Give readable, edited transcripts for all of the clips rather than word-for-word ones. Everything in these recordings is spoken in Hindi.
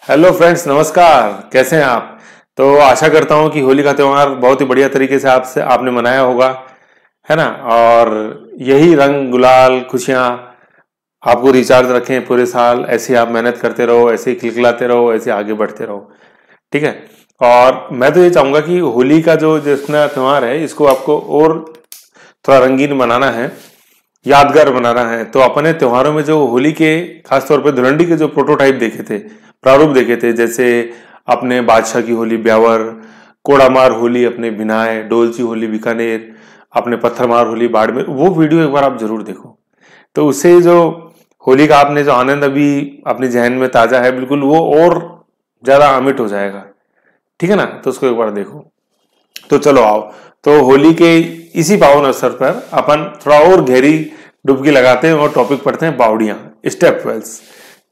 हेलो फ्रेंड्स, नमस्कार। कैसे हैं आप? तो आशा करता हूं कि होली का त्यौहार बहुत ही बढ़िया तरीके से आपने मनाया होगा, है ना। और यही रंग गुलाल खुशियां आपको रिचार्ज रखें पूरे साल। ऐसे ही आप मेहनत करते रहो, ऐसे ही खिलखिलाते रहो, ऐसे आगे बढ़ते रहो, ठीक है। और मैं तो ये चाहूंगा कि होली का जो जितना त्यौहार है इसको आपको और थोड़ा रंगीन बनाना है, यादगार बनाना है। तो अपने त्योहारों में जो होली के खासतौर पे धुलंडी के जो प्रोटोटाइप देखे थे, प्रारूप देखे थे, जैसे अपने बादशाह की होली ब्यावर, कोड़ामार होली अपने बिनाए, डोलची होली बीकानेर, अपने पत्थरमार होली बाड़मेर, वो वीडियो एक बार आप जरूर देखो। तो उससे जो होली का आपने जो आनंद अभी अपने जहन में ताजा है बिल्कुल, वो और ज्यादा अमिट हो जाएगा, ठीक है ना। तो उसको एक बार देखो। तो चलो आओ, तो होली के इसी पावन अवसर पर अपन थोड़ा और गहरी डुबकी लगाते हैं और टॉपिक पढ़ते हैं बावड़ियां, स्टेप वेल्स,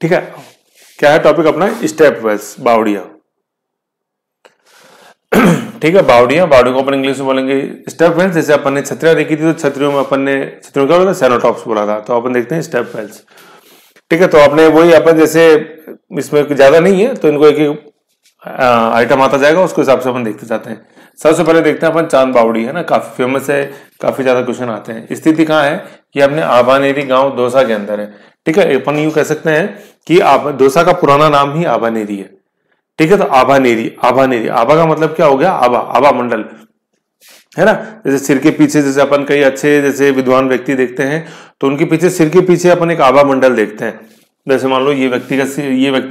ठीक है। क्या है टॉपिक अपना? स्टेप वेल्स, बावड़ियां, ठीक है। बावड़ियां, बावड़ियों को अपन इंग्लिश में बोलेंगे स्टेप वेल्स। जैसे अपन ने छतरियां देखी थी, तो छतरियों में अपन ने छतरियों क्या बोला, सेनोटॉप्स बोला था। तो अपन देखते हैं स्टेप वेल्स, ठीक है। तो अपने वही अपन जैसे इसमें ज्यादा नहीं है, तो इनको एक एक आइटम आता जाएगा, उसके हिसाब से अपन देखते जाते हैं। सबसे पहले देखते हैं अपन चांद बावड़ी, है ना, काफी फेमस है, काफी ज्यादा क्वेश्चन आते हैं। स्थिति कहाँ है? कि अपने आभानेरी गांव दौसा के अंदर है, ठीक है। अपन यूं कह सकते हैं कि दौसा का पुराना नाम ही आभानेरी है, ठीक है। तो आभानेरी, आभानेरी, आभा का मतलब क्या हो गया? आभा, आभा मंडल, है ना। जैसे सिर के पीछे, जैसे अपन कई अच्छे जैसे विद्वान व्यक्ति देखते हैं, तो उनके पीछे, सिर के पीछे अपन एक आभा मंडल देखते हैं। जैसे मान लो ये व्यक्ति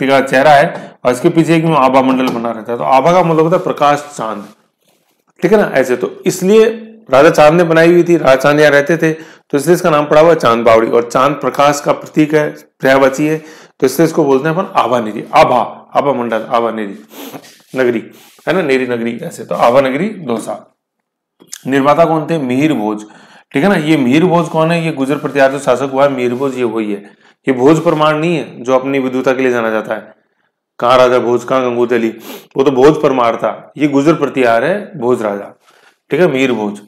का चेहरा है और इसके पीछे एक आभा मंडल बना रहता है। तो आभा का मतलब होता है प्रकाश, चांद, ठीक है ना। ऐसे तो इसलिए राजा चांद ने बनाई हुई थी, राजा चांद यहाँ रहते थे, तो इसलिए इसका नाम पड़ा हुआ चांद बावड़ी। और चांद प्रकाश का प्रतीक है, पर्यायवाची है, तो इसलिए इसको बोलते हैं अपन आभानेरी, आभा, आभा मंडल, आभानेरी नगरी, है ना, नेरी नगरी ऐसे। तो आभा नगरी दौसा। निर्माता कौन थे? मिहिर भोज, ठीक है ना। ये मिहिर भोज कौन है? ये गुजर प्रतिहार जो शासक हुआ है, मिहिर भोज, ये वही है। ये भोज परमार नहीं है जो अपनी विद्वता के लिए जाना जाता है। कहाँ राजा भोज, कहाँ गंगूत अली, वो तो भोज परमार था। ये गुजर प्रतिहार है, भोज राजा, ठीक है, मिहिर भोज।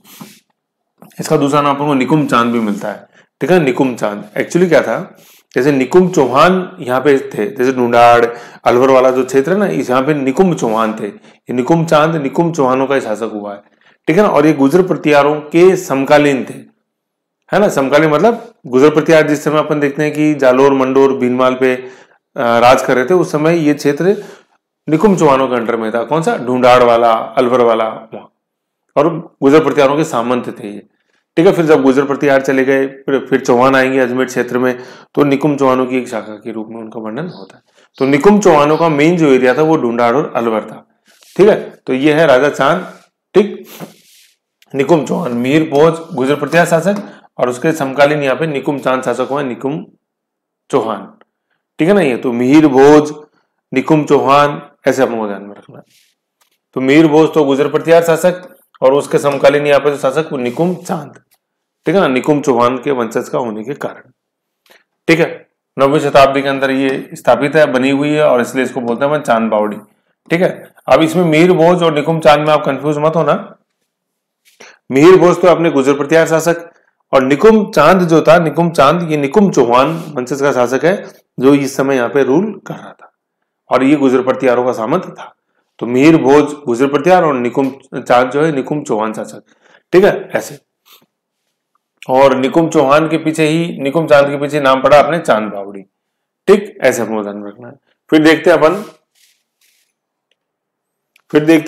इसका दूसरा नाम आपको निकुम चांद भी मिलता है, ठीक है। निकुम चांद एक्चुअली क्या था, जैसे निकुम चौहान यहाँ पे थे, जैसे ढूंढाड़ अलवर वाला जो क्षेत्र है ना, इस यहाँ पे निकुम चौहान थे। ये निकुम चांद निकुम चौहानों का शासक हुआ है, ठीक है ना। और ये गुजर प्रतिहारों के समकालीन थे, है ना। समकालीन मतलब गुजर प्रतिहार जिस समय अपन देखते हैं कि जालोर, मंडोर, भीनमाल पे राज कर रहे थे, उस समय ये क्षेत्र निकुम चौहानों के अंडर में था। कौन सा? ढूंढाड़ वाला, अलवर वाला, वहां। और गुजर प्रतिहारों के सामंत थे ये, ठीक है। फिर जब गुजर प्रतिहार चले गए, फिर चौहान आएंगे अजमेर क्षेत्र में, तो निकुम चौहानों की एक शाखा के रूप में उनका वर्णन होता है। तो निकुम चौहानों का मेन जो एरिया था वो ढूंढाड़ और अलवर था, ठीक है। तो ये है राजा चांद, ठीक। निकुम चौहान, मिहिर भोज गुजर प्रतिहार शासक, और उसके समकालीन यहाँ पे निकुम चांद शासक हुआ, निकुम चौहान, ठीक है ना। ये तो मिहिर भोज, निकुम चौहान, ऐसे अपने ध्यान में रखना। तो मिहिर भोज तो गुजर प्रतिहार शासक, और उसके समकालीन यहाँ पे जो शासक वो निकुम चांद, ठीक है ना, निकुम चौहान के वंशज का होने के कारण, ठीक है। 9वीं शताब्दी के अंदर ये स्थापित है, बनी हुई है, और इसलिए इसको बोलते हैं चांद बावड़ी, ठीक है। अब इसमें मिहिर भोज और निकुम चांद में आप कंफ्यूज मत होना। मिहिर भोज तो अपने गुजर प्रतिहार शासक, और निकुम चांद जो था, निकुम चांद, ये निकुम चौहान वंशज का शासक है, जो इस समय यहाँ पे रूल कर रहा था, और ये गुजर प्रतिहारों का सामंत था। तो मिहिर भोज गुजर प्रतिहार और निकुम चांद जो है निकुम चौहान शासक, ठीक है, ऐसे। और निकुम चौहान के पीछे ही, निकुम चांद के पीछे नाम पड़ा अपने चांद बावड़ी, ठीक, ऐसे अपने ध्यान रखना है। फिर देखते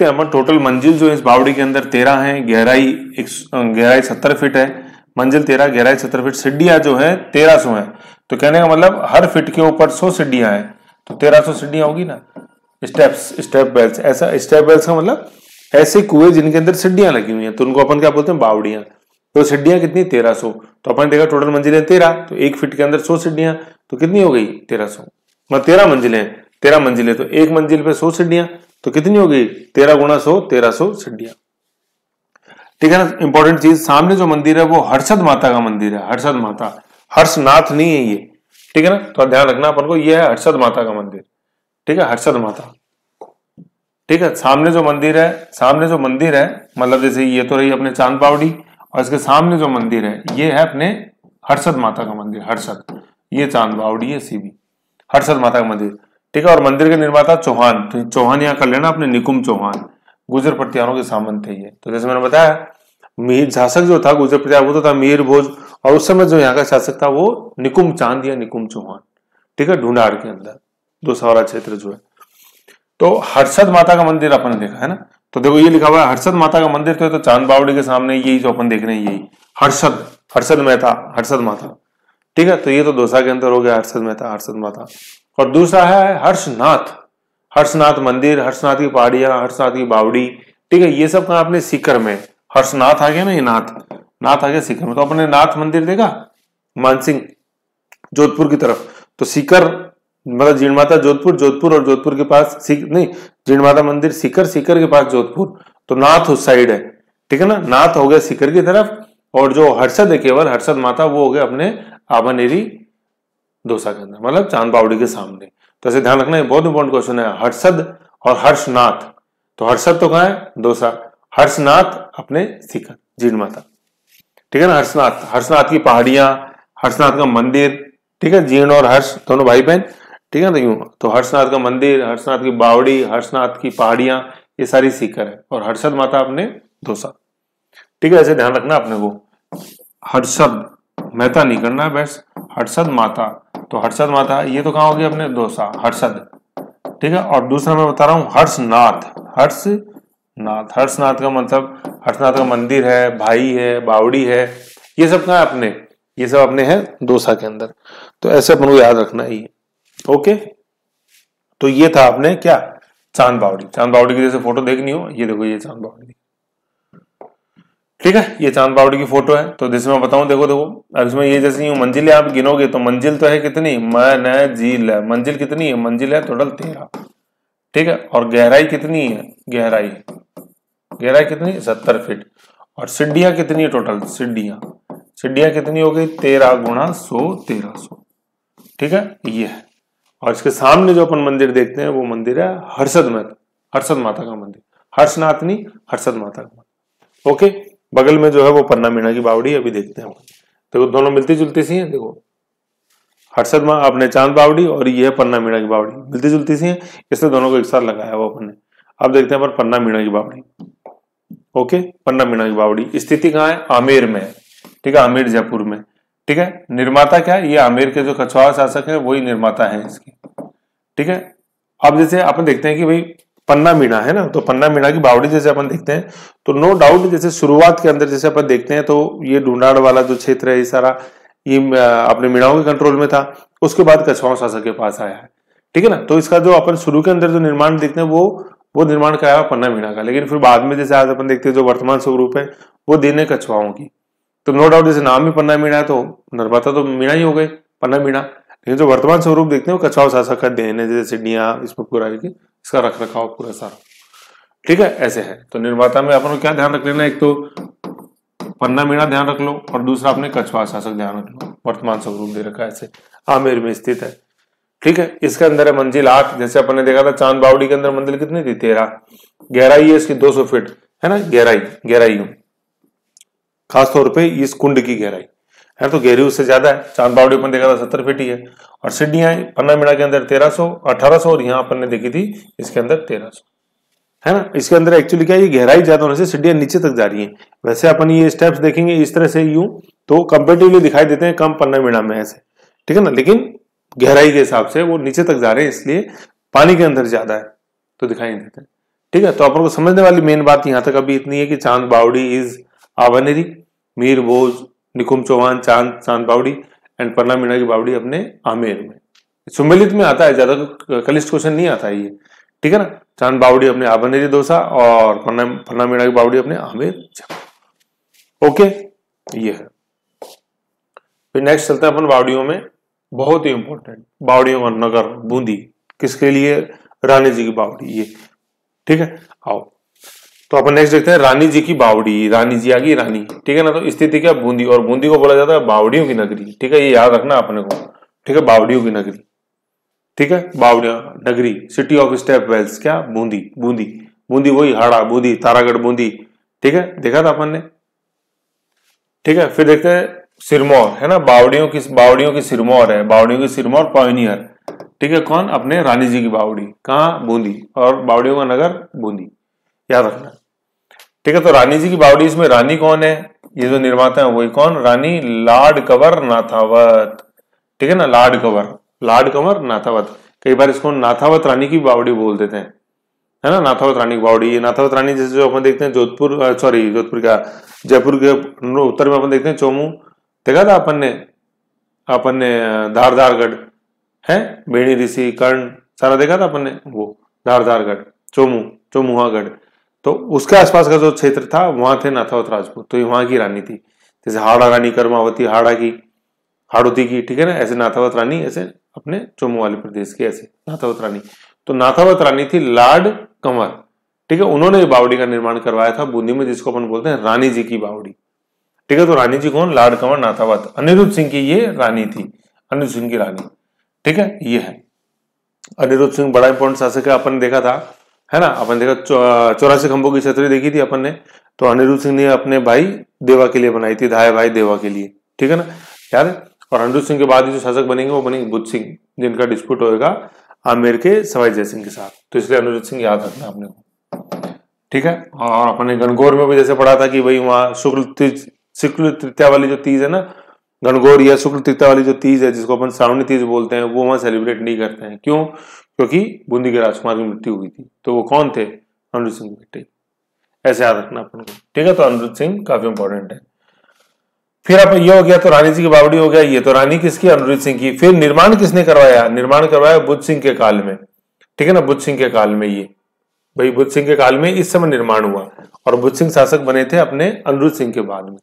हैं अपन टोटल मंजिल जो इस बावड़ी के अंदर 13 है, गहराई 70 फीट है, मंजिल 13, गहराई 70 फीट, सीढ़ियां जो है 1300 है। तो कहने का मतलब हर फीट के ऊपर 100 सीढ़ियां हैं, तो 1300 सीढ़ियां होगी ना। स्टेप बेल्स, ऐसा स्टेप बेल्स का मतलब ऐसे कुएं जिनके अंदर सीढ़ियां लगी हुई हैं, तो उनको अपन क्या बोलते हैं? बावड़ियां। तो सीढ़ियां कितनी? 1300। तो अपन देखा टोटल मंजिलें 13, तो एक फीट के अंदर 100 सीढ़ियां, तो कितनी हो गई? 1300। मतलब 13 मंजिलें, तो एक मंजिल पे 100 सीढ़ियां, तो कितनी हो गई? 13 गुणा 100, 1300 सीढ़ियां, ठीक है ना। इंपॉर्टेंट चीज, सामने जो मंदिर है वो हर्षद माता का मंदिर है, हर्षद माता, हर्षनाथ नहीं है ये, ठीक है ना। तो ध्यान रखना अपन को, ये है हर्षद माता का मंदिर, ठीक है, हर्षद माता, ठीक है। सामने जो मंदिर है, मतलब जैसे ये तो रही अपने चांद बावड़ी, और इसके सामने जो मंदिर है ये है अपने हर्षद माता का मंदिर, हर्षद, ये चांद बावड़ी है सीधी, हर्षद माता का मंदिर, ठीक है। और मंदिर के निर्माता चौहान, तो चौहान यहाँ कर लेना अपने, निकुंभ चौहान, गुर्जर पटियालों के सामंत थे ये। तो जैसे मैंने बताया मीर शासक जो था गुर्जर पटियाल वो तो था मीर भोज, और उस समय जो यहाँ का शासक था वो निकुंभ चांद या निकुंभ चौहान, ठीक है, ढूंढाड़ के अंदर दोसावरा क्षेत्र जो है। तो हर्षद माता का मंदिर अपन ने देखा है ना, तो देखो ये लिखा हुआ है हर्षद माता का मंदिर, तो चांद बावड़ी के सामने यही जो अपन देख रहे हैं यही हर्षद, हर्षद मेहता, हर्षद माता, ठीक है। तो ये तो दौसा के अंदर हो गया हर्षद मेहता, हर्षद माता। और दूसरा है हर्षनाथ, हर्षनाथ मंदिर, हर्षनाथ की पहाड़ियां, हर्षनाथ की बावड़ी, ठीक है। ये सब कहा आपने सीकर में, हर्षनाथ आ गया ना, ये नाथ, नाथ आ गया सीकर में। तो अपने नाथ मंदिर देखा मानसिंह जोधपुर की तरफ, तो सीकर मतलब जीण माता जोधपुर, जोधपुर और जोधपुर के पास नहीं, जीण माता मंदिर सीकर, सीकर के पास जोधपुर, तो नाथ उस साइड है, ठीक है ना। नाथ हो गया सीकर की तरफ, और जो हर्षद है केवल हर्षद माता वो हो गया अपने आभानेरी दौसा के अंदर, मतलब चांद बावड़ी के सामने। तो ऐसे ध्यान रखना, बहुत इंपॉर्टेंट क्वेश्चन है, हर्षद और हर्षनाथ। तो हर्षद तो कहाँ है दौसा, हर्षनाथ अपने सीकर जीण माता, ठीक है ना। हर्षनाथ, हर्षनाथ की पहाड़ियां, हर्षनाथ का मंदिर, ठीक है, जीर्ण और हर्ष दोनों भाई बहन, ठीक है ना। यूं तो हर्षनाथ का मंदिर, हर्षनाथ की बावड़ी, हर्षनाथ की पहाड़ियां, ये सारी सीकर है, और हर्षद माता अपने दौसा, ठीक है। ऐसे ध्यान रखना अपने को, हर्षद मेहता नहीं करना है बस, हर्षद माता। तो हर्षद माता ये तो कहाँ हो गया अपने दौसा, हर्षद, ठीक है। और दूसरा मैं बता रहा हूं हर्षनाथ, हर्षनाथ, हर्षनाथ का मतलब हर्षनाथ का मंदिर है, भाई है, बावड़ी है, ये सब कहाँ है अपने, ये सब अपने हैं दौसा के अंदर। तो ऐसे अपन को याद रखना है ये, ओके। तो ये था अपने क्या, चांद बावड़ी। चांद बावड़ी की जैसे फोटो देखनी हो, ये देखो ये चांद बावड़ी, ठीक है, ये चांद बावड़ी की फोटो है। तो जैसे मैं बताऊं, देखो देखो, अब इसमें ये जैसे यूं मंजिलें आप गिनोगे तो मंजिल तो है कितनी, मंजिल है, मंजिल कितनी है, मंजिल है टोटल 13, ठीक है। और गहराई कितनी है, गहराई, गहराई कितनी 70 फीट। और सीढ़ियां कितनी है टोटल, सीढ़ियां, सीढ़ियां कितनी हो गई 13 गुणा 100, 1300, ठीक है, ये है। और इसके सामने जो अपन मंदिर देखते हैं वो मंदिर है हर्षद माता, हर्षद माता का मंदिर, हर्षनाथ नहीं, हर्षद माता का मंदिर, ओके। बगल में जो है वो पन्ना मीणा की बावड़ी, अभी देखते हैं। देखो दोनों मिलती जुलती सी हैं, देखो हर्षद माँ अपने चांद बावड़ी और ये है पन्ना मीणा की बावड़ी, मिलती जुलती सी हैं, इसलिए दोनों को एक साथ लगाया हुआ अपन ने। अब देखते हैं पर पन्ना मीणा की बावड़ी, ओके। पन्ना मीणा की बावड़ी स्थिति कहाँ है, आमेर में, ठीक है, आमेर जयपुर में, ठीक है। निर्माता क्या है, ये आमेर के जो कछवाहा शासक है वही निर्माता है इसकी, ठीक है। अब जैसे अपन देखते हैं कि भाई पन्ना मीणा है ना, तो पन्ना मीणा की बावड़ी जैसे अपन देखते हैं, तो नो डाउट जैसे शुरुआत के अंदर जैसे अपन देखते हैं तो ये ढूंढाड़ वाला जो क्षेत्र है ये सारा ये अपने मीणाओं के कंट्रोल में था, उसके बाद कछवाहा शासक के पास आया है, ठीक है ना। तो इसका जो अपन शुरू के अंदर जो निर्माण देखते हैं वो निर्माण कराया पन्ना मीणा का, लेकिन फिर बाद में जैसे आज अपन देखते हैं जो वर्तमान स्वरूप है वो देने कछवाओं की। तो नो डाउट जैसे नाम ही पन्ना मीणा है तो निर्माता तो मीणा ही हो गए, पन्ना मीणा, लेकिन जो वर्तमान स्वरूप देखते हैं वो कछवाहा शासक का देन है, जैसे सीढ़ियां इसमें पूरा है कि इसका रख रखाव पूरा सारा, ठीक है, ऐसे है। तो निर्माता में अपन को क्या ध्यान रख लेना, एक तो पन्ना मीणा ध्यान रख लो, और दूसरा अपने कछवाहा शासक ध्यान रख लो, वर्तमान स्वरूप दे रखा है ऐसे, आमेर में स्थित है, ठीक है। इसके अंदर है मंजिल 8, जैसे अपन ने देखा था चांद बावड़ी के अंदर मंजिल कितनी थी 13, गहराई है इसकी 200 फीट है ना, गहराई खास तौर पे इस कुंड की गहराई है, तो गहरी उससे ज्यादा है। चांद बावड़ी अपन देखा था 70 फीट ही है। और सीढ़ियां पन्ना मीणा के अंदर 1300, 1800, और यहाँ अपन ने देखी थी इसके अंदर 1300, है ना। इसके अंदर एक्चुअली क्या है, ये गहराई ज्यादा होने से सीढ़ियां नीचे तक जा रही हैं। वैसे अपन ये स्टेप्स देखेंगे इस तरह से यूं तो कंपेरेटिवली दिखाई देते हैं कम पन्ना मीणा में ऐसे, ठीक है ना, लेकिन गहराई के हिसाब से वो नीचे तक जा रहे हैं, इसलिए पानी के अंदर ज्यादा है तो दिखाई नहीं देते, ठीक है। तो अपन को समझने वाली मेन बात यहाँ तक अभी इतनी है कि चांद बावड़ी इज आभानेरी, मीर भोज, निकुंभ चौहान, चांद बावड़ी एंड पन्ना मीणा की बावड़ी अपने आमेर में, सुमेलित में आता है, ज्यादा कलिष्ठ क्वेश्चन नहीं आता है ये, ठीक है ना। चांद बावड़ी अपने आभानेरी दौसा और पन्ना मीणा की बावड़ी अपने आमेर, ओके, ये है। फिर नेक्स्ट चलते हैं अपन बावड़ियों में, बहुत ही इंपॉर्टेंट बावड़ियों का नगर बूंदी, किसके लिए, रानी जी की बावड़ी, ये, ठीक है। आओ तो अपन नेक्स्ट देखते हैं रानी जी की बावड़ी, रानी जी आ गई रानी, ठीक है ना। तो स्थिति क्या, बूंदी, और बूंदी को बोला जाता है बावड़ियों की नगरी, ठीक है, ये याद रखना अपने को, ठीक है, बावड़ियों की नगरी, ठीक है, बावड़िया नगरी, सिटी ऑफ स्टेप वेल्स, क्या, बूंदी, बूंदी, बूंदी वही हाड़ा बूंदी, तारागढ़ बूंदी, ठीक है, देखा था अपन ने, ठीक है। फिर देखते हैं सिरमौर, है ना, बावड़ियों की सिरमौर है, बावड़ियों की सिरमौर पायोनियर, ठीक है, कौन? अपने रानी जी की बावड़ी, कहाँ? बूंदी, और बावड़ियों का नगर बूंदी, याद रखना। ठीक है, तो रानी जी की बावड़ी, इसमें रानी कौन है? ये जो निर्माता है वही कौन? रानी लाड कंवर नाथावत। ठीक है ना, लाड कंवर, लाड कंवर नाथावत। कई बार इसको नाथावत रानी की बावड़ी बोल देते हैं, है ना, नाथावत रानी की बावड़ी। ये नाथावत रानी जैसे जो अपन देखते हैं जोधपुर, सॉरी जोधपुर क्या, जयपुर के उत्तर में अपन देखते हैं चोमू, देखा था अपन ने धारदारगढ़ है, बेणी ऋषि, कर्ण, सारा देखा था अपन ने, वो धारदारगढ़, चोमुहागढ़, तो उसके आसपास का जो क्षेत्र था वहां थे नाथावत राजपूत, तो ये वहां की रानी थी। जैसे हाड़ा रानी कर्मावती हाड़ा की, हाड़ोती की, ठीक है ना, ऐसे नाथावत रानी ऐसे अपने चोमू वाले प्रदेश की, ऐसे नाथावत रानी। तो नाथावत रानी थी लाड कंवर, ठीक है, उन्होंने बावड़ी का निर्माण करवाया था बूंदी में, जिसको अपन बोलते हैं रानी जी की बावड़ी। ठीक है, तो रानी जी कौन? लाड कंवर नाथावत, अनिरुद्ध सिंह की ये रानी थी, अनिरुद्ध सिंह की रानी। ठीक है, ये है अनिरुद्ध सिंह, बड़ा इंपॉर्टेंट शासक है, अपन देखा था, है ना, अपन देखा 84 खंभों की छतरी देखी थी अपन ने, तो अनिरुद्ध सिंह ने अपने भाई देवा के लिए बनाई थी, धाय भाई देवा के लिए, ठीक है ना, याद है। और अनिरुद्ध सिंह के बाद जो शासक बनेंगे वो बनेंगे बुद्ध सिंह, जिनका डिस्प्यूट होगा आमेर के सवाई जय सिंह के साथ, तो इसलिए अनिरुद्ध सिंह याद रखना अपने को। ठीक है, और अपने गणगौर में भी जैसे पढ़ा था कि भाई वहां शुक्ल तृतीया वाली जो तीज है ना, गणगौर या शुक्ल तृतीया वाली जो तीज है जिसको अपन श्रावणी तीज बोलते हैं, वो वहां सेलिब्रेट नहीं करते हैं। क्यों? क्योंकि बूंदी के राजकुमार की मृत्यु हुई थी, तो वो कौन थे? अनिरुद्ध सिंह बेटे, ऐसे याद रखना अपन को। ठीक है, तो अनिरुद्ध सिंह काफी इंपॉर्टेंट है। फिर अब ये हो गया, तो रानी जी की बावड़ी हो गया, ये तो रानी किसकी? अनिरुद्ध सिंह की। फिर निर्माण किसने करवाया? निर्माण करवाया बुद्ध सिंह के काल में, ठीक है ना, बुद्ध सिंह के काल में, ये भाई बुद्ध सिंह के काल में इस समय निर्माण हुआ, और बुद्ध सिंह शासक बने थे अपने अनिरुद्ध सिंह के बाद में,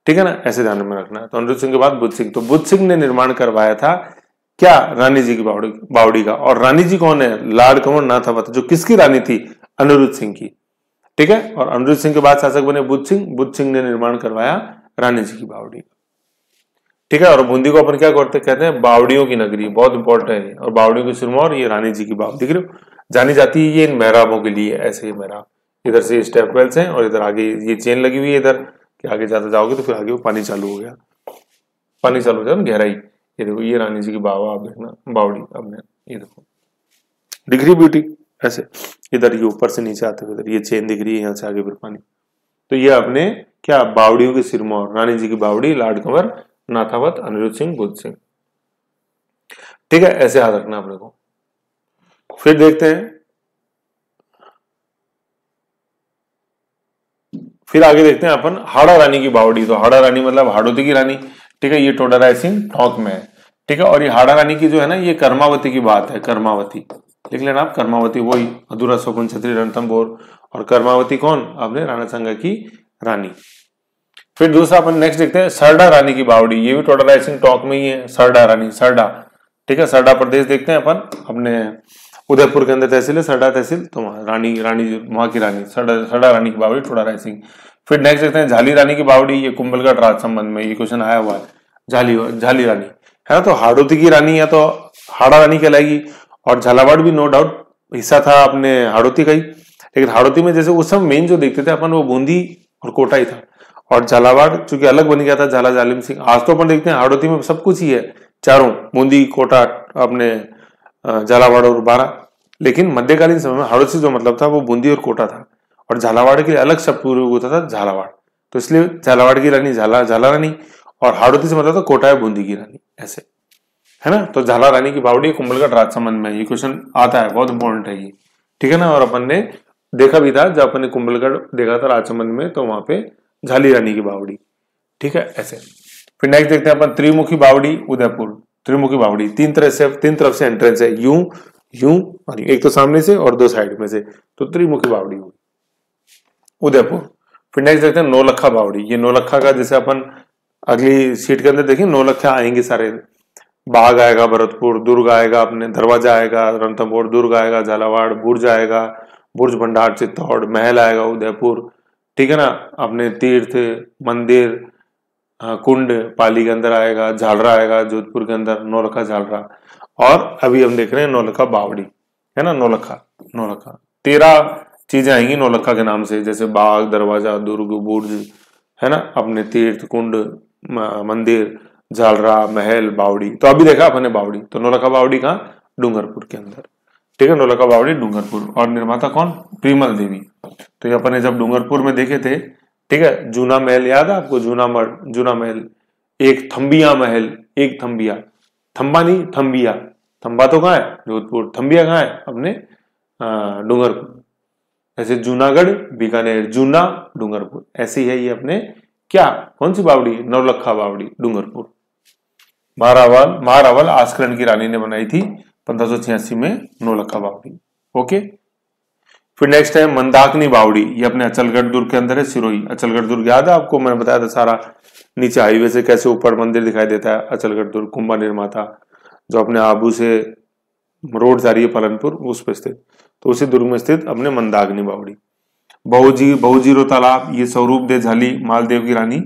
ठीक है ना, ऐसे ध्यान में रखना है। तो अनिरुद्ध सिंह के बाद बुद्ध सिंह, तो बुद्ध सिंह ने निर्माण करवाया था क्या? रानी जी की बावड़ी का। और रानी जी कौन है? लाड कंवर नाथावत, जो किसकी रानी थी? अनिरुद्ध सिंह की। ठीक है, और अनिरुद्ध सिंह के बाद शासक बने बुद्ध सिंह ने निर्माण करवाया रानी जी की बावड़ी का। ठीक है, और बूंदी को अपन क्या कहते हैं? बावड़ियों की नगरी, बहुत इंपॉर्टेंट है, और बावड़ियों की सिरमौर, ये रानी जी की बावड़ी, दिख रही हो, जानी जाती है ये इन मेहराबों के लिए, ऐसे ही मेहराब, इधर से स्टेप वेल्स हैं, और इधर आगे ये चेन लगी हुई है इधर, कि आगे ज्यादा जाओगे तो फिर आगे वो पानी चालू हो गया, पानी चालू हो जाए ना, गहराई। ये देखो, ये रानी जी की बावा, आप देखना बावड़ी, अपने ये देखो दिख रही ब्यूटी, ऐसे इधर ये ऊपर से नीचे आते हुए इधर ये चेन दिख रही है, यहाँ से आगे फिर पानी। तो ये अपने क्या? बावड़ियों की सिरमौर, रानी जी की बावड़ी, लाड कंवर नाथावत, अनिरुद्ध सिंह, बुद्ध सिंह। ठीक है, ऐसे याद रखना अपने को। फिर देखते हैं, फिर आगे देखते हैं अपन हाड़ा रानी की बावड़ी। तो हाड़ा रानी मतलब हाड़ोती की रानी, ठीक है, ये टोडा रायसिंह टोंक में है, ठीक है। और ये हाड़ा रानी की जो है ना, ये कर्मावती की बात है, कर्मावती लिख लेना आप, कर्मावती वही अधूरा शोभन छत्री रणथंभौर, और कर्मावती कौन? आपने राणा सांगा की रानी। फिर दूसरा अपन नेक्स्ट देखते हैं सरडा रानी की बावड़ी, ये भी टोडा रायसिंह टोंक में ही है, सरडा रानी, सरडा, ठीक है, सरडा प्रदेश देखते हैं अपन, अपने उदयपुर के अंदर तहसील है सरडा तहसील, तो रानी वहां की रानी सरडा रानी की बावड़ी, टोडा रायसिंह। फिर नेक्स्ट देखते हैं झाली रानी की बावड़ी, ये कुंभलगढ़ राज संबंध में ये क्वेश्चन आया हुआ है, झाली रानी है ना, तो हाड़ोती की रानी या तो हाड़ा रानी कहलाएगी, और झालावाड़ भी नो डाउट हिस्सा था अपने हाड़ोती का ही, लेकिन हाड़ोती में जैसे उस समय मेन जो देखते थे अपन वो बूंदी और कोटा ही था, और झालावाड़ चूंकि अलग बन गया था झाला जालिम सिंह। आज तो अपन देखते हैं हाड़ोती में सब कुछ ही है, चारों, बूंदी, कोटा, अपने झालावाड़ और बारा, लेकिन मध्यकालीन समय में हाड़ोती से जो मतलब था वो बूंदी और कोटा था, और झालावाड़ के लिए अलग शब्द प्रयोग होता था झालावाड़, तो इसलिए झालावाड़ की रानी झाला रानी, और हाड़ोती से मतलब था कोटा या बूंदी की रानी, ऐसे है ना। तो झाला रानी की बावड़ी कुंभलगढ़ राज संबंध में, ये क्वेश्चन आता है, बहुत इंपॉर्टेंट है ये, ठीक है ना। और अपन ने देखा भी था जब अपन ने कुंभलगढ़ देखा था राज संबंध में, तो वहां पे झाली रानी की बावड़ी, ठीक है, ऐसे। फिर नेक्स्ट देखते हैं अपन त्रिमुखी बावड़ी उदयपुर, त्रिमुखी बावड़ी, तीन तरफ से एंट्रेंस है, यूं यूं और एक तो सामने से और दो साइड में से, तो त्रिमुखी बावड़ी हुई उदयपुर। फिर नेक्स्ट देखते हैं नौलखा बावड़ी, ये नौलखा का जैसे अपन अगली सीट के अंदर देखें नौलखा आएंगे सारे, बाग आएगा भरतपुर, दुर्ग आएगा, अपने दरवाजा आएगा रणथंभौर, दुर्ग आएगा झालावाड़, बुर्ज आएगा, बुर्ज भंडार चित्तौड़, महल आएगा उदयपुर, ठीक है ना, अपने तीर्थ मंदिर कुंड पाली के अंदर आएगा, झालरा आएगा जोधपुर के अंदर, नौलखा झालरा। और अभी हम देख रहे हैं नौलखा बावड़ी, है ना, नौलखा 13 चीजें आएंगी नौलखा के नाम से, जैसे बाग, दरवाजा, दुर्ग, बुर्ज, है ना, अपने तीर्थ कुंड, मंदिर, झालरा, महल, बावड़ी। तो अभी देखा अपने बावड़ी, तो नौलखा बावड़ी कहाँ? डूंगरपुर के अंदर। ठीक है, नौलखा बावड़ी डूंगरपुर। और निर्माता कौन? प्रिमल देवी। तो ये अपन ने जब डूंगरपुर में देखे थे, ठीक है, जूना महल याद है आपको? जूना महल, एक थम्बिया महल, एक थम्बिया, थम्बा नहीं थम्बिया, थम्बा तो कहाँ है? जोधपुर, थम्बिया कहाँ है? अपने डूंगरपुर। ऐसे जूनागढ़, बीकानेर, जूना, डूंगरपुर, ऐसी है ये अपने क्या, कौन सी बावड़ी? नौलखा बावड़ी डूंगरपुर। महारावल आस्करण की रानी ने बनाई थी 1586 में नौलखा बावड़ी। ओके, फिर नेक्स्ट है मंदाकिनी बावड़ी। ये अपने अचलगढ़ दुर्ग के अंदर है, सिरोही। अचलगढ़ दुर्ग याद है आपको? मैंने बताया था सारा, नीचे हाईवे से कैसे ऊपर मंदिर दिखाई देता है। अचलगढ़ दुर्ग कुंभा निर्माता, जो अपने आबू से रोड जा रही है पालनपुर, उस पर स्थित। तो उसी दुर्ग में स्थित अपने मंदाकिनी बावड़ी। बहुजीरो तालाब, ये स्वरूप दे झाली मालदेव की रानी,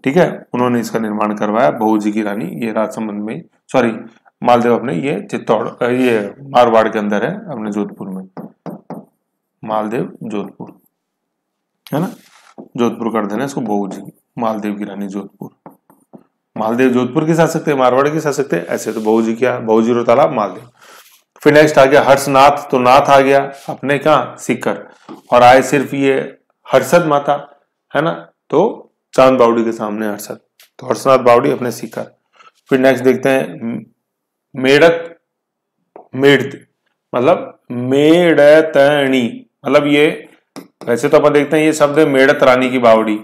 ठीक है, उन्होंने इसका निर्माण करवाया। बहुजी की रानी, ये राजसमंद में, सॉरी मालदेव अपने ये चित्तौड़, ये मारवाड़ के अंदर है, अपने जोधपुर में। मालदेव जोधपुर है ना, जोधपुर कर देना इसको। बहुजी मालदेव की रानी जोधपुर। मालदेव जोधपुर की शासक थे, मारवाड़ की शासक थे, ऐसे तो बहुजी क्या, बहुजीरो तालाब मालदेव। फिर नेक्स्ट आ गया हर्षनाथ। तो नाथ आ गया अपने कहाँ? सीकर। और आए सिर्फ ये हर्षद माता है ना, तो चांद बावड़ी के सामने हर्षद। तो हर्षनाथ बावड़ी अपने सीकर। फिर नेक्स्ट देखते हैं मेड़त, मतलब मेड़तनी, मतलब ये वैसे तो अपन देखते हैं ये शब्द है मेड़त रानी की बावड़ी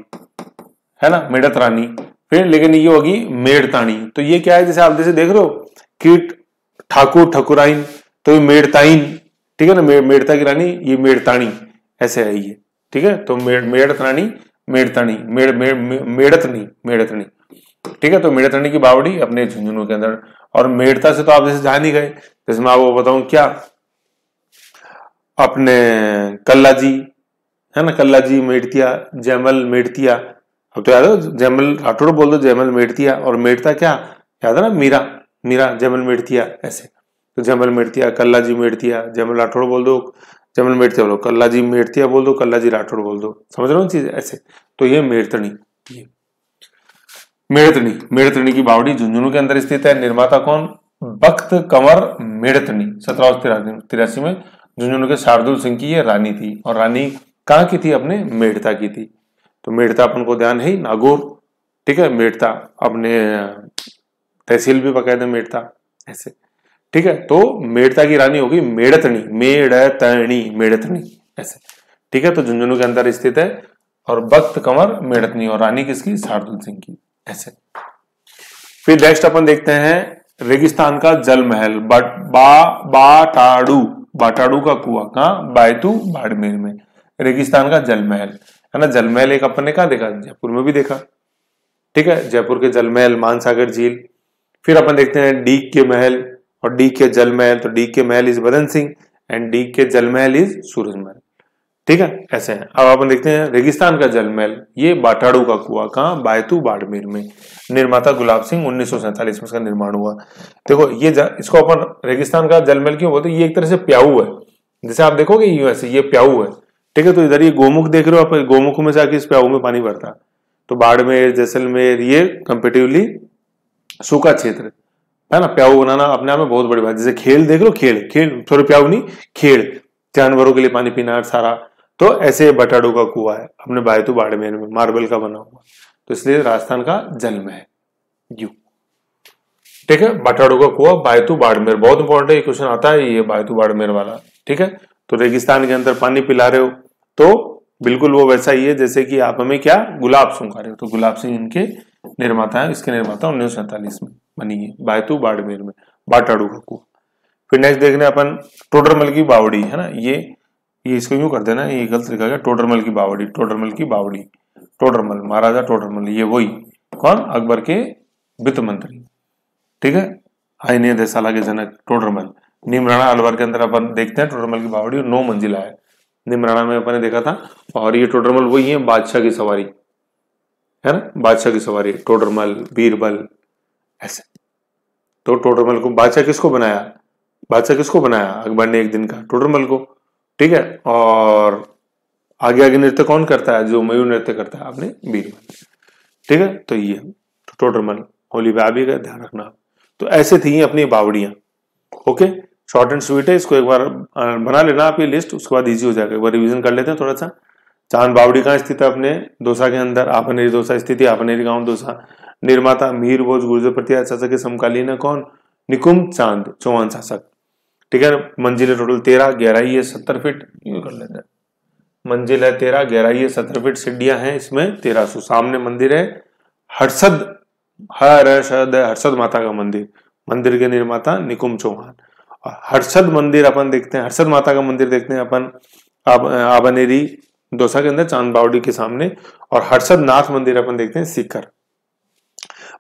है ना, मेड़त रानी। फिर लेकिन ये होगी मेड़तानी। तो ये क्या है? जैसे आप जैसे देख रहे हो कीट ठाकुर ठकुराइन, तो ये मेड़ताइन, ठीक है ना, मेड़ता की रानी, ये मेड़तानी, ऐसे है ये। ठीक है, तो मेड़त रानी, मेड़तानी, मेड़तनी, ठीक है। तो मेड़तनी की बावड़ी अपने झुंझुनू के अंदर। और मेड़ता से तो आप जैसे जा नहीं गए, जैसे मैं आपको बताऊं क्या, अपने कल्लाजी है ना, कल्लाजी मेड़तिया, जयमल मेड़तिया। अब तो याद हो, जयमल राठौड़ बोल दो, जयमल मेड़तिया। और मेड़ता क्या याद है ना, मीरा जयमल मेड़तिया, ऐसे। तो जयमल मेड़तिया, कल्लाजी मेड़तिया, जयमल राठौड़ बोल दो, जयमल मेड़तिया बोलो, कल्लाजी मेड़तिया बोल दो, कल्लाजी राठौड़ बोल दो, समझ रहे हो चीज ऐसे। तो ये मेड़तनी, मेड़तनी की बावड़ी झुंझुनू के अंदर स्थित है। निर्माता कौन? बख्त कंवर मेड़तनी। 1783 में झुंझुनू के शार्दुल सिंह की ये रानी थी। और रानी कहाँ की थी? अपने मेड़ता की थी। तो मेड़ता अपन को ध्यान है ही, नागौर, ठीक है। मेड़ता अपने तहसील भी बकायदा मेड़ता, ऐसे, ठीक है। तो मेड़ता की रानी होगी मेड़तनी, मेड़तनी, ऐसे, ठीक है। तो झुंझुनू के अंदर स्थित है। और बख्त कंवर मेड़तनी, और रानी किसकी? शार्दुल सिंह की, ऐसे। फिर नेक्स्ट अपन देखते हैं रेगिस्तान का जल महल, बाटाड़ू का कुआं, कहाँ? बायतू बाड़मेर में। रेगिस्तान का जल महल है ना। जल महल एक अपन ने कहा देखा? जयपुर में भी देखा, ठीक है। जयपुर के जल महल, मानसागर झील। फिर अपन देखते हैं डीग के महल और डीग के जल महल। तो डीग के महल इज बदन सिंह एंड डीग के जल महल इज सूरज महल, ठीक है, ऐसे है। अब अपन देखते हैं रेगिस्तान का जल महल, ये बाटाड़ू का कुआं, कहाँ? बायतू बाड़मेर में। निर्माता गुलाब सिंह, 1947 में इसका निर्माण हुआ। देखो ये इसको अपन रेगिस्तान का जल महल क्यों बोलते हैं? ये एक तरह से प्याऊ है, जैसे आप देखोगे यूएसए, ये प्याऊ है, ठीक है। तो इधर ये गोमुख देख रहे हो आप, गोमुख में जाके इस प्याऊ में पानी भरता है। तो बाड़मेर, जैसलमेर, ये कंपेटिवली सूखा क्षेत्र है ना। प्याऊ बनाना अपने आप में बहुत बड़ी बात। जैसे खेल देख लो, खेल थोड़े प्याऊ नहीं, खेल जानवरों के लिए पानी पीना सारा। तो ऐसे बाटाड़ू का कुआं है अपने बायतू बाड़मेर में, मार्बल का बना हुआ। तो इसलिए राजस्थान का जल में है यू, ठीक है। बाटाड़ू का कुआं, बायतू बाड़मेर, बहुत इंपॉर्टेंट है, ये क्वेश्चन आता है ये बायतू बाड़मेर वाला, ठीक है। तो रेगिस्तान के अंदर पानी पिला रहे हो, तो बिल्कुल वो वैसा ही है जैसे कि आप हमें क्या? गुलाब सिंह खा रहे हो। तो गुलाब सिंह इनके निर्माता है, इसके निर्माता 1947 में बनी है, बायतू बाड़मेर में, बाटाड़ू का कुआं। फिर नेक्स्ट देखने अपन टोडरमल की बावड़ी है ना। ये इसको यूं कर देना, ये गलत लिखा गया, टोडरमल की बावड़ी, टोडरमल की बावड़ी, टोडरमल, महाराजा टोडरमल, ये वही कौन? अकबर के वित्त मंत्री, ठीक है, आइने देसाला के जनक टोडरमल। नीमराणा अलवर के अंदर अपन देखते हैं टोडरमल की बावड़ी, 9 मंजिला है। नीमराणा में अपन ने देखा था। और ये टोडरमल वही है, बादशाह की सवारी है ना, बादशाह की सवारी, टोडरमल, बीरबल, ऐसे। तो टोडरमल को बादशाह किसको बनाया? अकबर ने एक दिन का टोडरमल को, ठीक है। और आगे आगे नृत्य कौन करता है? जो मयूर नृत्य करता है आपने, बीरबल, ठीक है। तो ये टोडरमल, होली पे आ भी गए, ध्यान रखना। तो ऐसे थी अपनी बावड़ियां, ओके। शॉर्ट एंड स्वीट है, इसको एक बार बना लेना आप ये लिस्ट, उसके बाद इजी हो जाएगा। एक बार रिवीजन कर लेते हैं थोड़ा सा। चांद बावड़ी कहाँ स्थित है अपने दौसा के अंदर, आपनेरी दौसा स्थिति, आपनेरी गांव दौसा। निर्माता मीर भोज गुर्जर प्रतिहार शासक के समकालीन है कौन, निकुंभ चांद चौहान शासक। ठीक है, मंजिल है टोटल 13, गहराई है 70 फीट, ये कर लेते हैं। मंजिल है 13, गहराई है 70 फीट, सीढ़ियां हैं इसमें 1300। सामने मंदिर है हर्षद, हर्षद माता का मंदिर, मंदिर के निर्माता निकुंभ चौहान। हर्षद मंदिर अपन देखते हैं, हर्षद माता का मंदिर देखते हैं अपन आबनेरी दौसा के अंदर चांद बावड़ी के सामने। और हर्षद नाथ मंदिर अपन देखते हैं सीकर।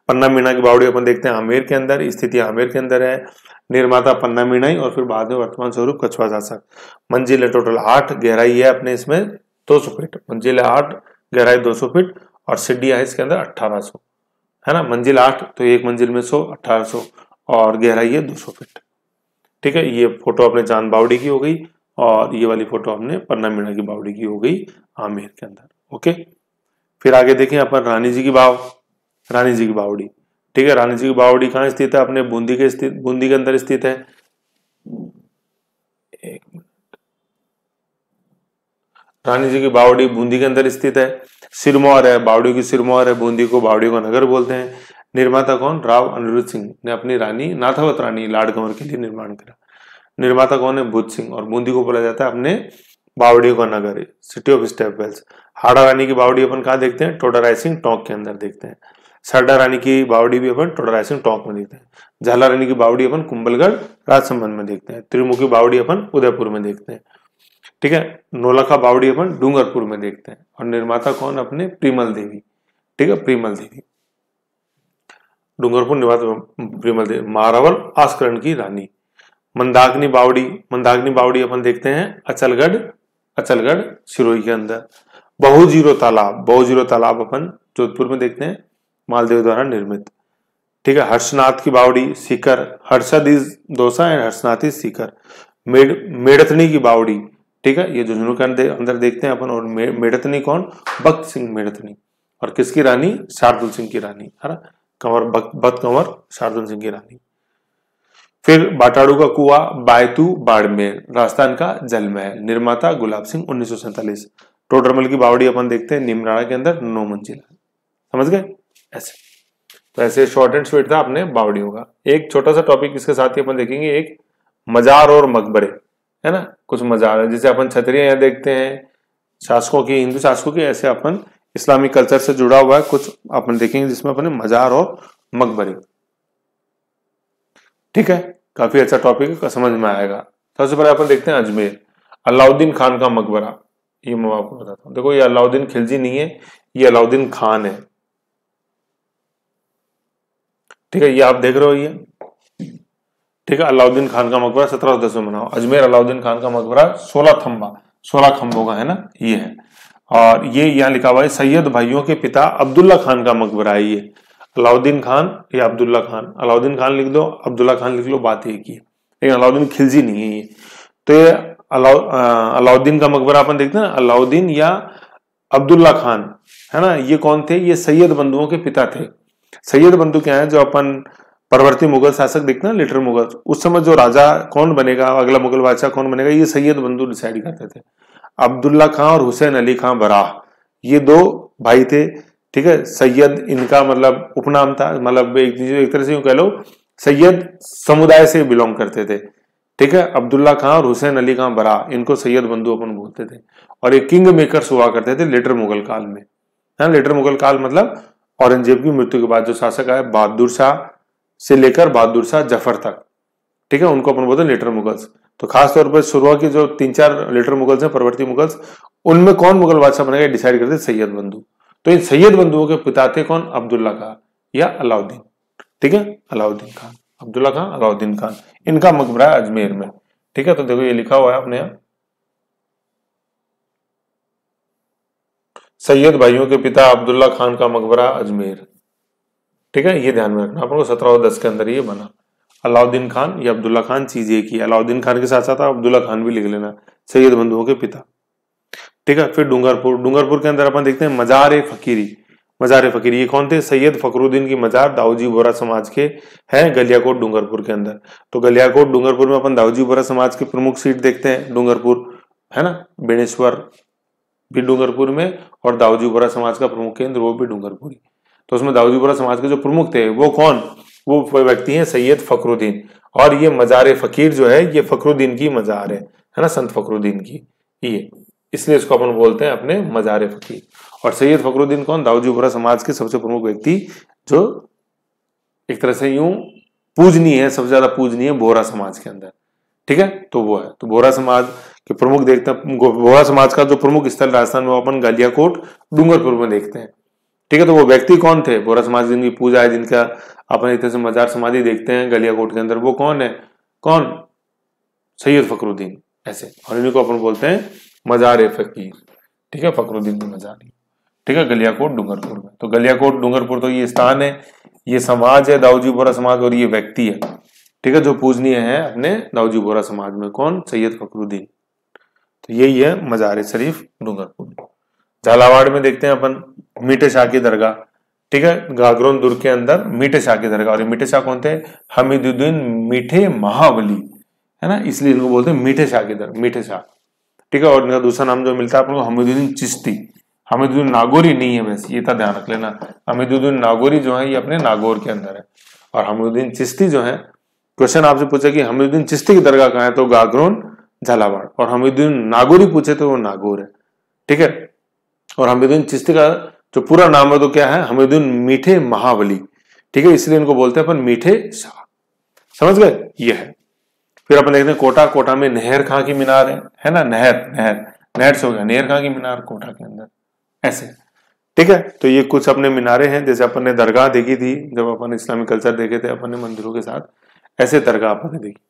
पन्ना मीणा की बावड़ी अपन देखते हैं आमेर के अंदर, स्थिति आमेर के अंदर है। निर्माता पन्ना मीणाई और फिर बाद में वर्तमान स्वरूप कछुआ शासक। मंजिल है टोटल 8, गहराई है अपने इसमें 200 फीट, मंजिल है 8, गहराई 200 फीट और सीढ़ियां है इसके अंदर 1800, है ना। मंजिल 8 तो एक मंजिल में 100, 1800 और गहराई है 200 फीट। ठीक है, ये फोटो अपने चांद बावड़ी की हो गई और ये वाली फोटो अपने पन्ना मीणा की बावड़ी की हो गई आमेर के अंदर। ओके, फिर आगे देखें अपन रानी जी की बाव, रानी जी की बावड़ी। ठीक है, रानी जी की बावड़ी कहाँ स्थित है, अपने बूंदी के अंदर स्थित है। एक मिनट, रानी जी की बावड़ी बूंदी के अंदर स्थित है। सिरमौर है, बावड़ी की सिरमौर है, बूंदी को बावड़ी को नगर बोलते हैं। निर्माता कौन, राव अनिरुद्ध सिंह ने अपनी रानी नाथावत रानी लाड कंवर के लिए निर्माण करा। निर्माता कौन है, भूत सिंह। और बूंदी को बोला जाता है अपने बावड़ी का नगर, सिटी ऑफ स्टेप वेल्स। हाड़ा रानी की बावड़ी अपन कहाँ देखते हैं, टोडा रायसिंह टोंक के अंदर देखते हैं। सरडा रानी की बावड़ी भी अपन टोडा रायसिंह टोंक में देखते हैं। झाला रानी की बावड़ी अपन कुंभलगढ़ राजसमंद में देखते हैं। त्रिमुखी बावड़ी अपन उदयपुर में देखते हैं। ठीक है, नौलखा बावड़ी अपन डूंगरपुर में देखते हैं। और निर्माता कौन, अपने प्रीमल देवी। ठीक है, प्रीमल देवी, डूंगरपुर निर्माता प्रीमल देवी। मारावल आस्करण की रानी। मंदाकिनी बावड़ी अपन देखते हैं अचलगढ़ सिरोही के अंदर। बहुजीरो तालाब अपन जोधपुर में देखते हैं, मालदेव द्वारा निर्मित। ठीक है, हर्षनाथ की बावड़ी Sikar, Harshad is Dausa and Harshnath is Sikar. Medtani की बावड़ी, ठीक है, ये झुंझुनू के अंदर देखते हैं अपन। और मेड़तनी कौन, भक्त सिंह मेड़तनी। और किसकी रानी, शार्दुल सिंह की रानी, है ना, भक्त कंवर शार्दुल सिंह की रानी। फिर बाटाड़ू का कुआ बायतू बाड़मेर, राजस्थान का जल महल। निर्माता गुलाब सिंह 1947। टोडरमल की बावड़ी अपन देखते हैं निमराना के अंदर 9 मंजिल, समझ गए। ऐसे तो ऐसे शॉर्ट एंड स्वीट था अपने बावड़ियों का। एक छोटा सा टॉपिक इसके साथ ही अपन देखेंगे, एक मजार और मकबरे, है ना। कुछ मजार है, जैसे अपन छतरियां यहाँ देखते हैं शासकों की, हिंदू शासकों की, ऐसे अपन इस्लामिक कल्चर से जुड़ा हुआ है कुछ अपन देखेंगे जिसमें अपने मजार और मकबरे। ठीक है, काफी अच्छा टॉपिक है, समझ में आएगा। सबसे पहले अपन देखते हैं अजमेर, अलाउद्दीन खान का मकबरा। ये मैं आपको बताता हूँ, देखो ये अलाउद्दीन खिलजी नहीं है, ये अलाउद्दीन खान है। ठीक है, ये आप देख रहे हो ये, ठीक है, अलाउद्दीन खान का मकबरा 1710 में बना। अजमेर अलाउद्दीन खान का मकबरा 16 खंभों का है ना, ये है। और ये यहाँ लिखा हुआ है सैयद भाइयों के पिता अब्दुल्ला खान का मकबरा है ये। अलाउद्दीन खान या अब्दुल्ला खान, अलाउद्दीन खान लिख दो, अब्दुल्ला खान लिख लो, बात एक ही है, लेकिन अलाउद्दीन खिलजी नहीं है ये। तो ये अलाउद्दीन का मकबरा अपन देखते हैं ना, अलाउद्दीन या अब्दुल्ला खान, है ना, ये कौन थे, ये सैयद बंधुओं के पिता थे। सैयद बंधु क्या है, जो अपन परवर्ती मुगल शासक देखते हैं लिटर मुगल, उस समय जो राजा कौन बनेगा, अगला मुगल बादशाह कौन बनेगा, ये सैयद बंधु डिसाइड करते थे। अब्दुल्ला खां और हुसैन अली खां बराह, ये 2 भाई थे। ठीक है, सैयद इनका मतलब उपनाम था, मतलब एक तरह से यूं कह लो सैयद समुदाय से बिलोंग करते थे। ठीक है, अब्दुल्ला खां और हुसैन अली खां बराह, इनको सैयद बंधु अपन बोलते थे। और ये किंग मेकर्स हुआ करते थे लेटर मुगल काल में, है। लेटर मुगल काल मतलब औरंगजेब की मृत्यु के बाद जो शासक आए, बहादुर शाह से लेकर बहादुर शाह जफर तक, ठीक है, उनको अपन बोलते हैं लेटर मुगल्स। तो खास तौर पर शुरुआत की जो 3-4 लेटर मुगल्स हैं, परवर्ती मुगल्स, उनमें कौन मुगल बादशाह बनेगा डिसाइड करते सैयद बंधु। तो इन सैयद बंधुओं के पिता थे कौन, अब्दुल्ला खान या अलाउद्दीन। ठीक है, अलाउद्दीन खान, अब्दुल्ला खान, अलाउद्दीन खान, इनका मकबरा है अजमेर में। ठीक है, तो देखो ये लिखा हुआ है अपने यहाँ, सैयद भाइयों के पिता अब्दुल्ला खान का मकबरा अजमेर। ठीक है, ये ध्यान में रखना अपन को, 1710 के अंदर ये बना। अलाउद्दीन खान या अब्दुल्ला खान चीज एक ही, अलाउद्दीन खान के साथ साथ अब्दुल्ला खान भी लिख लेना, सैयद बंधुओं के पिता। ठीक है, फिर डूंगरपुर के अंदर अपन देखते हैं मजार ए फकीरी। मजार फकीर, ये कौन थे? सैयद फखरुद्दीन की मजार दाऊजी बोहरा समाज के हैं गलियाकोट डूंगरपुर के अंदर। तो गलियाकोट डूंगरपुर में अपन दाऊजी बोहरा समाज की प्रमुख सीट देखते हैं डूंगरपुर, है ना, बेणेश्वर भी डूंगरपुर में, और दाऊजी बोहरा समाज का प्रमुख केंद्र वो भी डूंगरपुर। तो उसमें दाऊजी बोहरा समाज के जो प्रमुख थे वो कौन? वो व्यक्ति हैं सैयद फखरुद्दीन। और ये मजार फकीर जो है ये फखरुद्दीन की मजार है ना, संत फखरुद्दीन की, ये इसलिए इसको अपन बोलते हैं अपने मजार फकीर। और सैयद फखरुद्दीन कौन? दाऊजी बोहरा समाज के सबसे प्रमुख व्यक्ति, जो एक तरह से यूं पूजनीय है, सबसे ज्यादा पूजनीय बोहरा समाज के अंदर, ठीक है। तो वो है, तो बोहरा समाज के प्रमुख देखते हैं। बोहरा समाज का जो प्रमुख स्थल राजस्थान में अपन गलियाकोट डूंगरपुर में देखते हैं, ठीक है। तो वो व्यक्ति कौन थे? बोहरा समाज जिनकी पूजा है, जिनका अपन एक तरह से मजार समाधि देखते हैं गलियाकोट के अंदर, वो कौन है? कौन? सैयद फखरुद्दीन, ऐसे। और इन्हीं को अपन बोलते हैं मजार फकीर, ठीक है, फखरुद्दीन की मजारी, ठीक है, गलियाकोट डूंगरपुर में। तो गलियाकोट डूंगरपुर तो ये स्थान है, ये समाज है दाऊजी बोहरा समाज, और ये व्यक्ति है, ठीक है, जो पूजनीय है अपने दाऊजी बोहरा समाज में। कौन? सैयद फखरुद्दीन। तो यही है मजार शरीफ डूंगरपुर। झालावाड़ में देखते हैं अपन मीठे शाह की दरगाह, ठीक है, गागरोन दुर्ग के अंदर मीठे शाह की दरगाह। और ये मीठे शाह कौन थे? हमीदुद्दीन मीठे महाबली, है ना, इसलिए इनको बोलते हैं मीठे शाह की दरगाह, मीठे शाह, ठीक है। और इनका दूसरा नाम जो मिलता है अपन को हमीदुद्दीन चिश्ती। हमीदुद्दीन नागौरी नहीं है वैसे, ये था ध्यान रख लेना। हमीदुद्दीन नागौरी जो है ये अपने नागौर के अंदर है, और हमीदुद्दीन चिश्ती जो है, क्वेश्चन आपसे पूछा कि हमीदुद्दीन चिश्ती की दरगाह कहाँ है, तो गागरोन झालावाड़। और हमीदुद्दीन नागौरी पूछे तो वो नागौर है, ठीक है। और हमीदुद्दीन चिश्ती का जो पूरा नाम है तो क्या है? हमीदुद्दीन मीठे महाबली, ठीक है, इसलिए इनको बोलते हैं अपन मीठे शाह। समझ गए? ये है। फिर अपन देखते हैं कोटा। कोटा में नहर खां की मीनार है ना, नहर नहर नहर से हो गया नहर खां की मीनार कोटा के अंदर, ऐसे, ठीक है। तो ये कुछ अपने मीनारे हैं। जैसे अपन ने दरगाह देखी थी जब अपन इस्लामिक कल्चर देखे थे अपन ने मंदिरों के साथ, ऐसे दरगाह अपन ने देखी।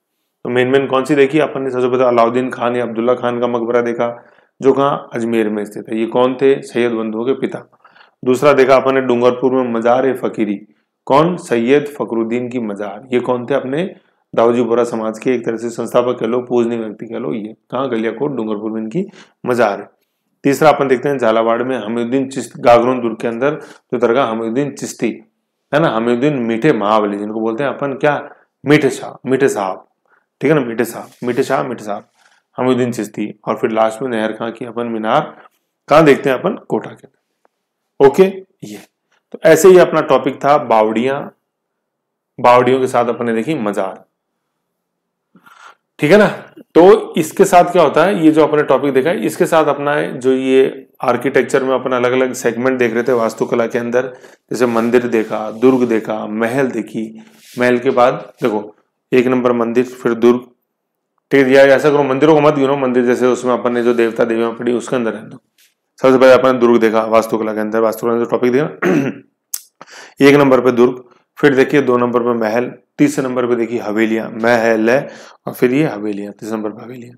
तो मेन कौन सी देखी अपन ने? सबसे पहले अलाउद्दीन खान या अब्दुल्ला खान का मकबरा देखा, जो कहाँ? अजमेर में स्थित है। ये कौन थे? सैयद बंधुओं के पिता। दूसरा देखा अपन ने डूंगरपुर में मजार फकीरी, कौन? सैयद फखरुद्दीन की मजार। ये कौन थे? अपने दाऊजी बोहरा समाज के एक तरह से संस्थापक कह लो, पूजनीय व्यक्ति कह लो। ये कहाँ? गलियाकोट डूंगरपुर में इनकी मजार है। तीसरा अपन देखते हैं झालावाड़ में हमीदुद्दीन चिश्ती, गागरोन दुर्ग के अंदर जो दरगाह हमीदुद्दीन चिश्ती है ना, हमीदुद्दीन मीठे महाबली, जिनको बोलते हैं अपन क्या? मीठे शाह, मीठे साहब, ठीक है ना, मीठे साहब, मीठे शाह, मीठे साहब, हमीदुद्दीन चिश्ती। और फिर लास्ट में नहर खां की अपन मीनार कहाँ देखते हैं? अपन कोटा के अंदर। ओके, ये तो ऐसे ही अपना टॉपिक था बावड़ियां, बावड़ियों के साथ अपन ने देखी मजार, ठीक है ना। तो इसके साथ क्या होता है, ये जो अपने टॉपिक देखा है इसके साथ अपना जो ये आर्किटेक्चर में अपन अलग अलग सेगमेंट देख रहे थे वास्तुकला के अंदर, जैसे मंदिर देखा, दुर्ग देखा, महल देखी, महल के बाद देखो 1 नंबर मंदिर, फिर दुर्ग, ठीक है। या ऐसा करो मंदिरों को मत गिनो, मंदिर जैसे उसमें अपन ने जो देवता देवियां पड़ी उसके अंदर है। तो सबसे पहले अपन दुर्ग देखा वास्तुकला के अंदर, वास्तुकला जो टॉपिक देखा 1 नंबर पे दुर्ग, फिर देखिए 2 नंबर पे महल, तीसरे नंबर पे देखिए हवेलियां, महल है और फिर ये हवेलियां, तीसरे नंबर पे हवेलियां,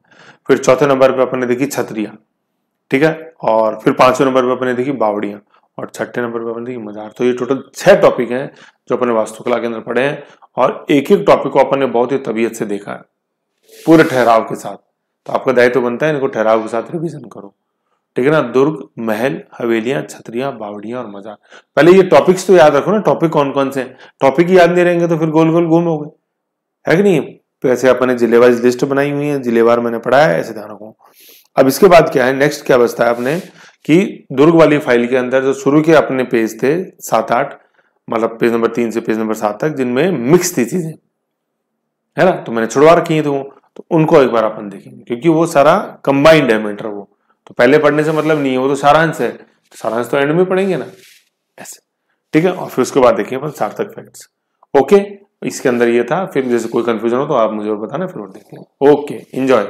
फिर चौथे नंबर पे अपन ने देखी छतरियां, ठीक है, और फिर 5वें नंबर पे अपन ने देखी बावड़ियां, और 6ठे नंबर पे अपन ने देखी मजार। तो ये टोटल 6 टॉपिक हैं जो अपन ने वास्तुकला के अंदर पढ़े हैं, और एक एक टॉपिक को अपन ने बहुत ही तबीयत से देखा है पूरे ठहराव के साथ। तो आपका दायित्व बनता है इनको ठहराव के साथ रिवीजन करो, ठीक है ना। दुर्ग, महल, हवेलियां, छतरियां, बावड़ियां और मजार। पहले ये टॉपिक्स तो याद रखो ना, टॉपिक कौन कौन से हैं। टॉपिक ही याद नहीं रहेंगे तो फिर गोल गोल घूमोगे, है कि नहीं। तो ऐसे अपन ने जिलेवाइज लिस्ट बनाई हुई है, जिलेवार मैंने पढ़ाया है, ऐसे ध्यान रखो। अब इसके बाद क्या है, नेक्स्ट क्या बचता है अपने कि दुर्ग वाली फाइल के अंदर जो शुरू के अपने पेज थे 7-8, मतलब पेज नंबर 3 से पेज नंबर 7 तक, जिनमें मिक्स थी चीजें, है ना, तो मैंने छुड़वा रखी है, तो उनको एक बार अपन देखेंगे, क्योंकि वो सारा कंबाइंड है मैटर। वो तो पहले पढ़ने से मतलब नहीं है, वो तो सारांश है, सारांश तो एंड में पढ़ेंगे ना, ऐसे, ठीक है। और फिर उसके बाद देखिए अपन सार्थक फैक्ट्स। ओके, इसके अंदर ये था। फिर जैसे कोई कंफ्यूजन हो तो आप मुझे और बताना, फिर और देखेंगे। Okay, enjoy.